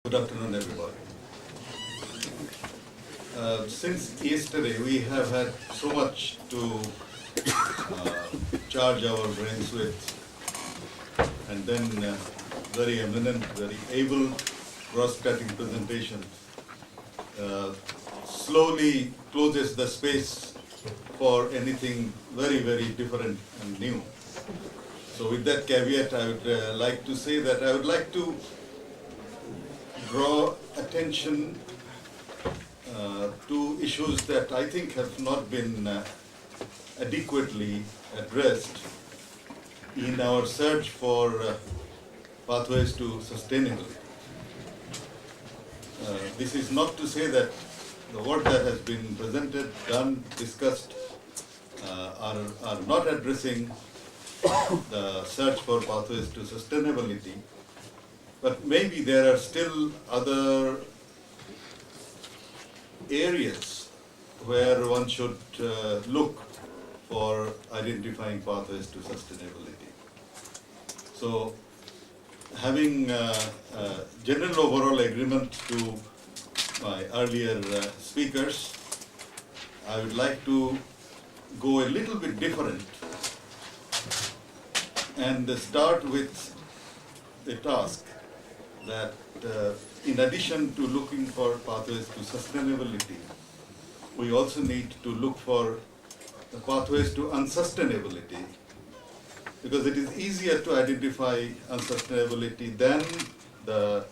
Good afternoon, everybody. Since yesterday, we have had so much to charge our brains with, and then very eminent, very able cross-cutting presentation slowly closes the space for anything very, very different and new. So with that caveat, I would like to say that I would like to draw attention to issues that I think have not been adequately addressed in our search for pathways to sustainability. This is not to say that the work that has been presented, done, discussed are not addressing the search for pathways to sustainability, but maybe there are still other areas where one should look for identifying pathways to sustainability. So, having general overall agreement to my earlier speakers, I would like to go a little bit different and start with a task that in addition to looking for pathways to sustainability, we also need to look for the pathways to unsustainability, because it is easier to identify unsustainability than the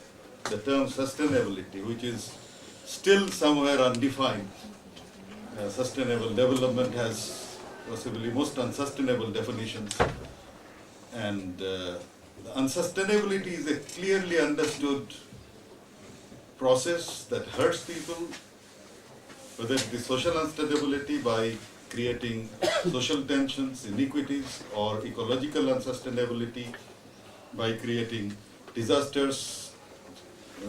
term sustainability, which is still somewhere undefined. Sustainable development has possibly most unsustainable definitions, and unsustainability is a clearly understood process that hurts people, whether it is social instability by creating social tensions, inequities, or ecological unsustainability by creating disasters,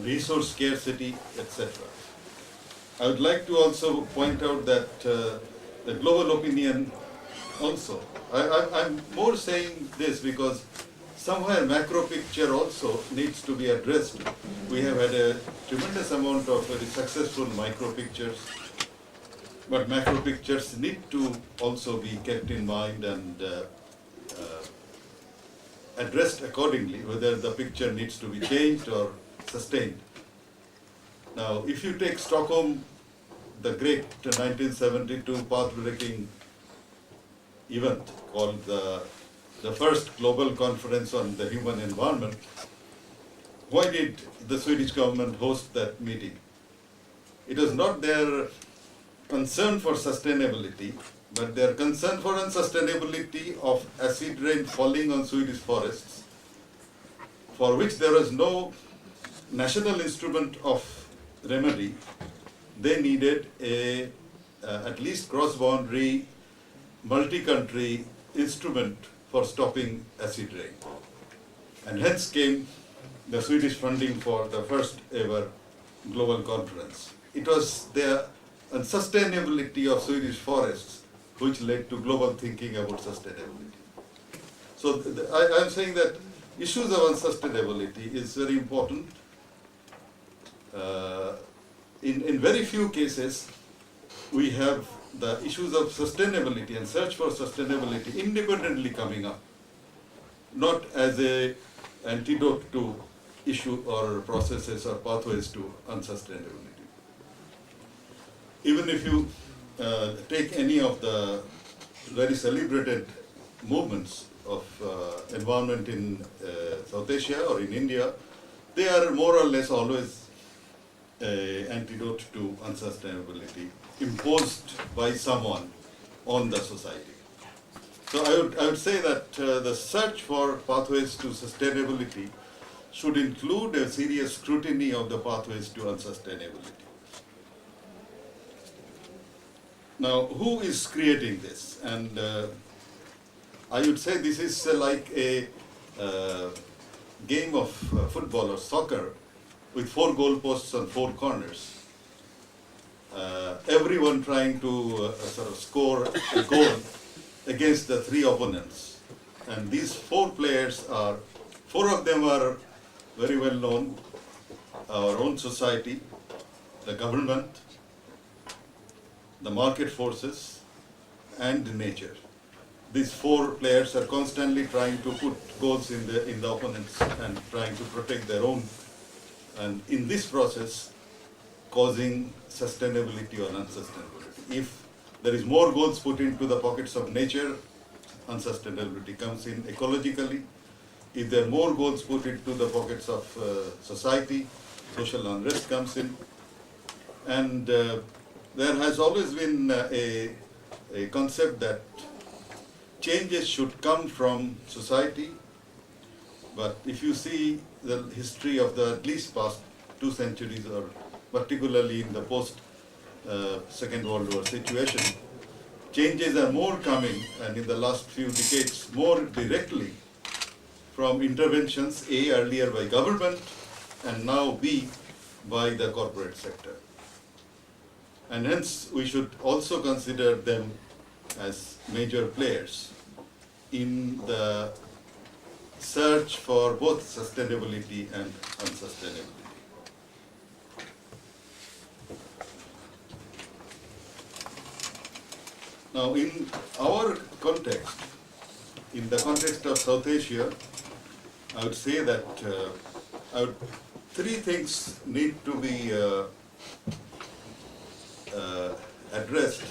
resource scarcity, etc. I would like to also point out that the global opinion also, I'm more saying this because somewhere macro picture also needs to be addressed. We have had a tremendous amount of very successful micro pictures, but macro pictures need to also be kept in mind and addressed accordingly, whether the picture needs to be changed or sustained. Now, if you take Stockholm, the great 1972 path-breaking event called the first global conference on the human environment, why did the Swedish government host that meeting? It was not their concern for sustainability, but their concern for unsustainability of acid rain falling on Swedish forests, for which there was no national instrument of remedy. They needed a at least cross-boundary, multi-country instrument for stopping acid rain. And hence came the Swedish funding for the first ever global conference. It was the unsustainability of Swedish forests which led to global thinking about sustainability. So I'm saying that issues of unsustainability is very important. In very few cases, we have the issues of sustainability and search for sustainability independently coming up, not as an antidote to issue or processes or pathways to unsustainability. Even if you take any of the very celebrated movements of environment in South Asia or in India, they are more or less always an antidote to unsustainability imposed by someone on the society. So I would say that the search for pathways to sustainability should include a serious scrutiny of the pathways to unsustainability. Now, who is creating this? And I would say this is like a game of football or soccer with 4 goalposts and 4 corners. Everyone trying to sort of score a goal against the 3 opponents. And these 4 players are, 4 of them are very well known. our own society, the government, the market forces, and nature. These four players are constantly trying to put goals in the opponents and trying to protect their own, and in this process causing sustainability or unsustainability. If there is more goals put into the pockets of nature, unsustainability comes in ecologically. If there are more goals put into the pockets of society, social unrest comes in. And there has always been a concept that changes should come from society. But if you see the history of the at least past 2 centuries, or particularly in the post Second World War situation, changes are more coming, and in the last few decades, more directly from interventions, A, earlier by government, and now B, by the corporate sector. And hence, we should also consider them as major players in the search for both sustainability and unsustainability. Now, in our context, in the context of South Asia, I would say that three things need to be addressed.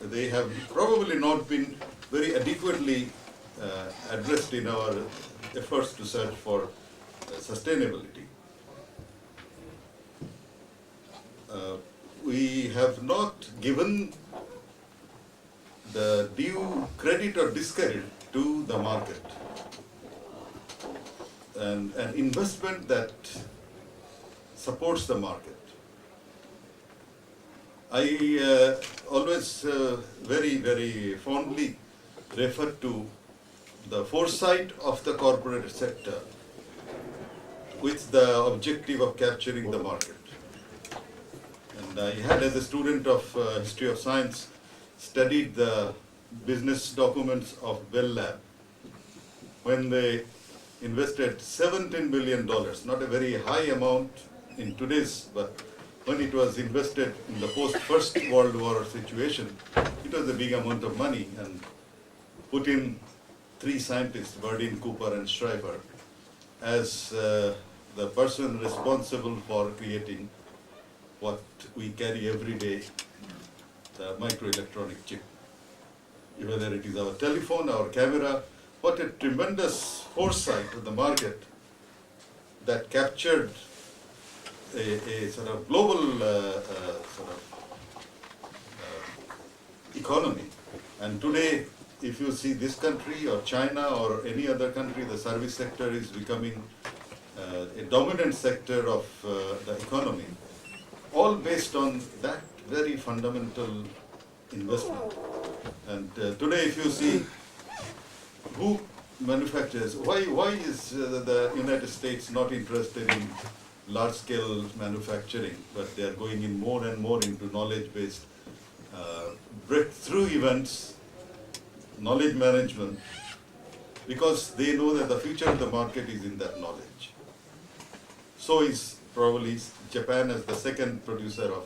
They have probably not been very adequately addressed in our efforts to search for sustainability. We have not given the due credit or discredit to the market, and an investment that supports the market. I always very, very fondly refer to the foresight of the corporate sector with the objective of capturing the market. And I had, as a student of history of science, studied the business documents of Bell Lab when they invested $17 billion, not a very high amount in today's, but when it was invested in the post-First World War situation, it was a big amount of money, and put in 3 scientists, Burdine, Cooper, and Schreiber, as the person responsible for creating what we carry every day, the microelectronic chip. Whether it is our telephone, our camera, what a tremendous foresight of the market that captured a sort of global economy. And today, if you see this country or China or any other country, the service sector is becoming a dominant sector of the economy, all based on that very fundamental investment. And today, if you see who manufactures, why is the United States not interested in large-scale manufacturing, but they are going in more and more into knowledge-based breakthrough events, knowledge management, because they know that the future of the market is in that knowledge. So is probably Japan as the second producer of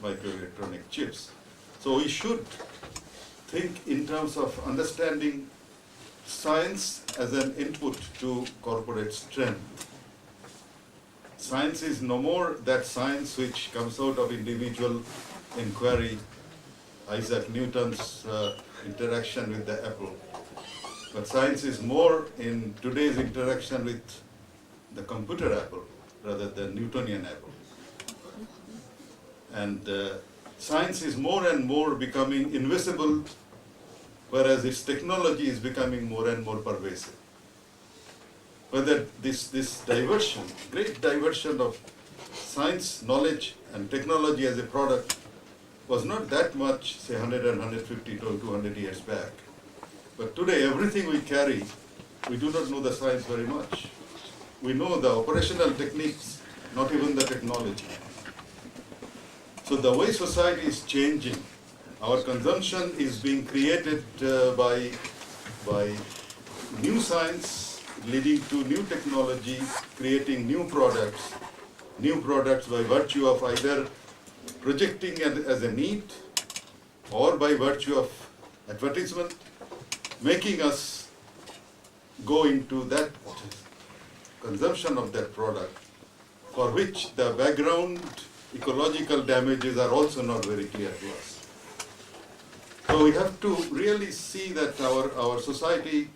microelectronic chips. So we should think in terms of understanding science as an input to corporate strength. Science is no more that science which comes out of individual inquiry, Isaac Newton's interaction with the apple. But science is more in today's interaction with the computer apple rather than Newtonian apple. And science is more and more becoming invisible, whereas its technology is becoming more and more pervasive. Whether this diversion, great diversion of science, knowledge, and technology as a product was not that much, say 100 and 150 to 200 years back. But today, everything we carry, we do not know the science very much. We know the operational techniques, not even the technology. So the way society is changing, our consumption is being created by new science, leading to new technology, creating new products, new products by virtue of either projecting it as a need or by virtue of advertisement, making us go into that consumption of that product for which the background ecological damages are also not very clear to us. So we have to really see that our society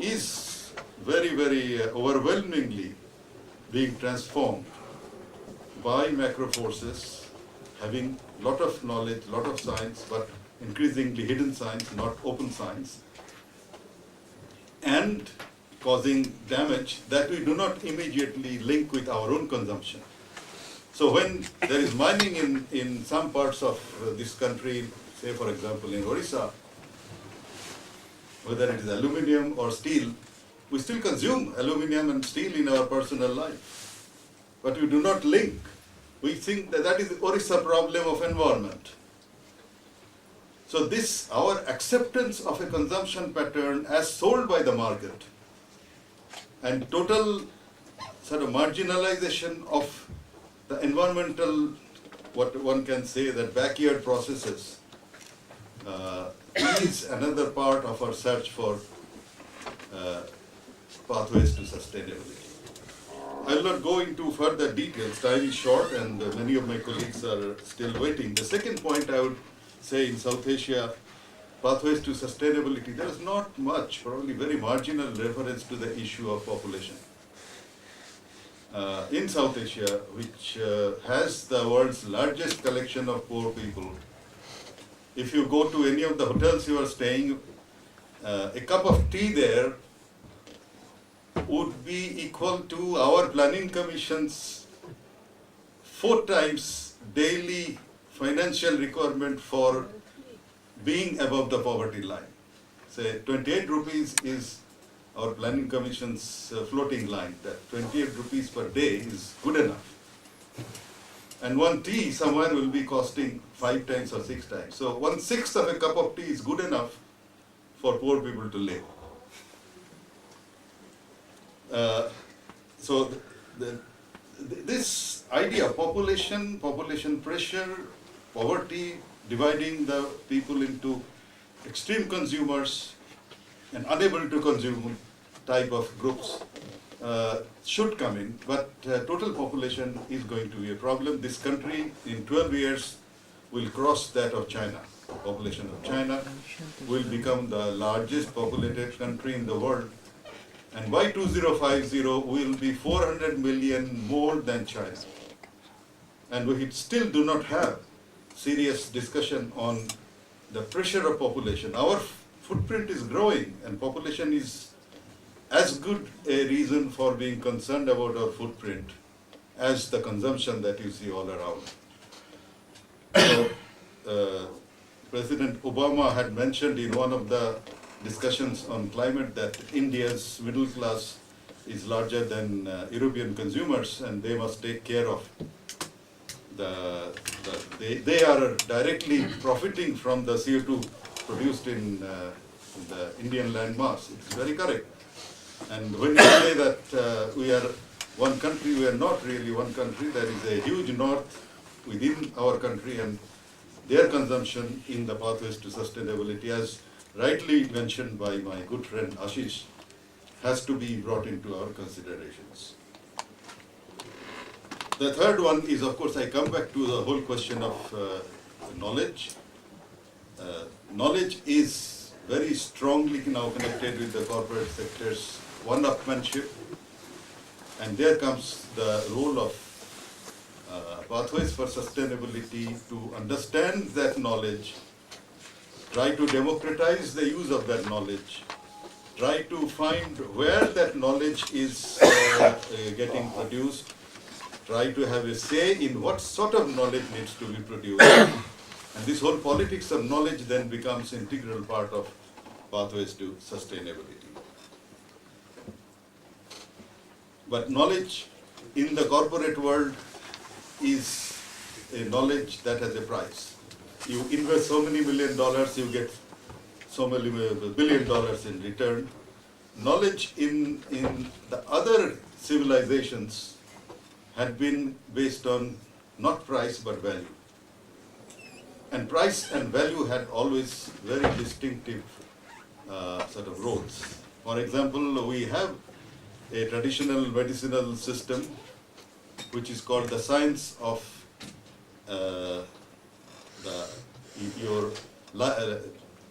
is very, very overwhelmingly being transformed by macro forces, having lot of knowledge, lot of science, but increasingly hidden science, not open science, and causing damage that we do not immediately link with our own consumption. So when there is mining in some parts of this country, say for example in Orissa, whether it is aluminium or steel, we still consume aluminium and steel in our personal life. But we do not link. We think that that is the Orissa problem of environment. So this, our acceptance of a consumption pattern as sold by the market and total sort of marginalization of the environmental, what one can say that backyard processes, is another part of our search for pathways to sustainability. I will not go into further details, time is short and many of my colleagues are still waiting. The second point I would say in South Asia, pathways to sustainability, there is not much, probably very marginal reference to the issue of population. In South Asia, which has the world's largest collection of poor people, if you go to any of the hotels you are staying, a cup of tea there would be equal to our planning commission's 4 times daily financial requirement for being above the poverty line. Say 28 rupees is our planning commission's floating line, that 28 rupees per day is good enough. And one tea somewhere will be costing 5 times or 6 times. So 1/6 of a cup of tea is good enough for poor people to live. So this idea of population pressure, poverty, dividing the people into extreme consumers and unable to consume type of groups should come in, but total population is going to be a problem. This country in 12 years will cross that of China. The population of China will become the largest populated country in the world, and by 2050 we will be 400 million more than China. And we still do not have serious discussion on the pressure of population. Our footprint is growing and population is as good a reason for being concerned about our footprint as the consumption that you see all around. So, President Obama had mentioned in one of the discussions on climate that India's middle class is larger than European consumers, and they must take care of they are directly profiting from the CO2 produced in the Indian land mass. It's very correct. And when you say that we are one country, we are not really one country. There is a huge north within our country, and their consumption in the pathways to sustainability, as rightly mentioned by my good friend Ashish, has to be brought into our considerations. The third one is, of course, I come back to the whole question of knowledge. Knowledge is very strongly now connected with the corporate sector's one-upmanship, and there comes the role of pathways for sustainability to understand that knowledge, try to democratize the use of that knowledge, try to find where that knowledge is getting produced, try to have a say in what sort of knowledge needs to be produced. And this whole politics of knowledge then becomes an integral part of pathways to sustainability. But knowledge in the corporate world is a knowledge that has a price. You invest so many $1 million, you get so many $1 billion in return. Knowledge in the other civilizations had been based on not price but value. And price and value had always very distinctive sort of roles. For example, we have a traditional medicinal system which is called the science of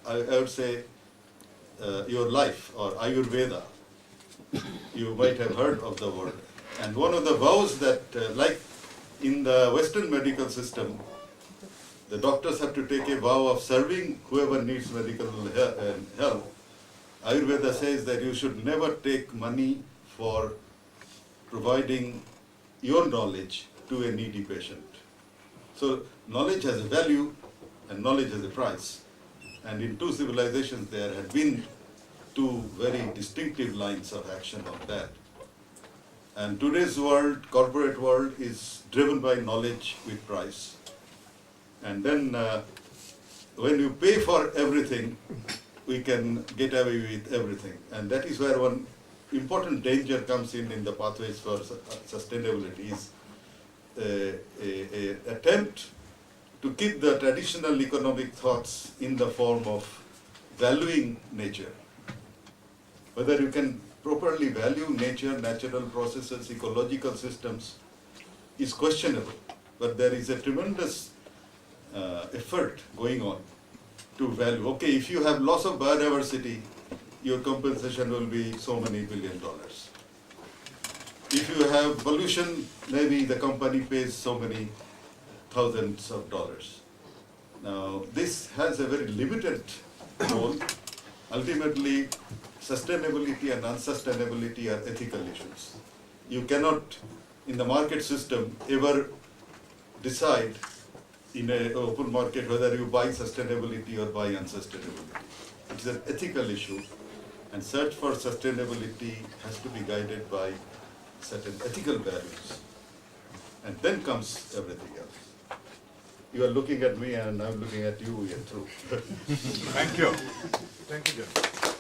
I would say your life, or Ayurveda. You might have heard of the word. And one of the vows that, like in the Western medical system, the doctors have to take a vow of serving whoever needs medical help. Ayurveda says that you should never take money for providing your knowledge to a needy patient. So knowledge has a value and knowledge has a price. And in two civilizations there had been two very distinctive lines of action on that. And today's world, corporate world, is driven by knowledge with price. And then when you pay for everything, we can get away with everything. And that is where one important danger comes in the pathways for sustainability, is a attempt to keep the traditional economic thoughts in the form of valuing nature. Whether you can properly value nature, natural processes, ecological systems is questionable, but there is a tremendous effort going on to value. Okay, if you have loss of biodiversity, your compensation will be so many $1 billion. If you have pollution, maybe the company pays so many thousands of dollars. Now, this has a very limited role. Ultimately, sustainability and unsustainability are ethical issues. You cannot, in the market system, ever decide in an open market whether you buy sustainability or buy unsustainability. It's an ethical issue, and search for sustainability has to be guided by certain ethical values. And then comes everything else. You are looking at me and I'm looking at you here too. Thank you. Thank you, John.